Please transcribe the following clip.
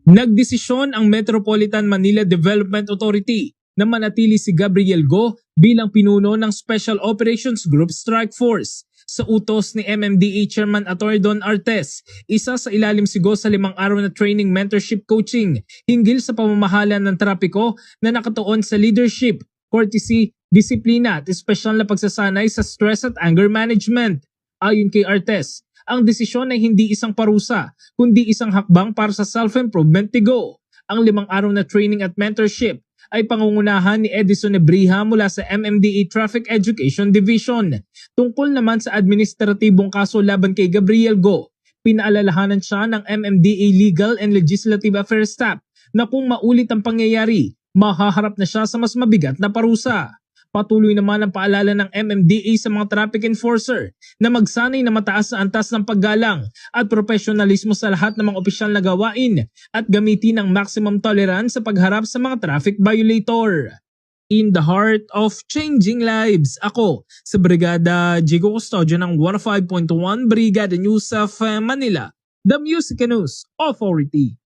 Nagdesisyon ang Metropolitan Manila Development Authority na manatili si Gabriel Go bilang pinuno ng Special Operations Group Strike Force sa utos ni MMDA Chairman Atty. Don Artes. Isa sa ilalim si Go sa 5 araw na training mentorship coaching hinggil sa pamamahala ng trapiko na nakatuon sa leadership, courtesy, disiplina at espesyal na pagsasanay sa stress at anger management. Ayon kay Artes, ang desisyon ay hindi isang parusa, kundi isang hakbang para sa self-improvement ni Go. Ang 5 araw na training at mentorship ay pangungunahan ni Edison Ebrija mula sa MMDA Traffic Education Division. Tungkol naman sa administratibong kaso laban kay Gabriel Go, pinaalalahanan siya ng MMDA Legal and Legislative Affairs Staff na kung maulit ang pangyayari, mahaharap na siya sa mas mabigat na parusa. Patuloy naman ang paalala ng MMDA sa mga traffic enforcer na magsanay na mataas sa antas ng paggalang at profesionalismo sa lahat ng mga opisyal na gawain at gamitin ang maximum tolerance sa pagharap sa mga traffic violator. In the heart of changing lives, ako sa Brigada Jigo Custodio ng 105.1 Brigada News of Manila, the Music News Authority.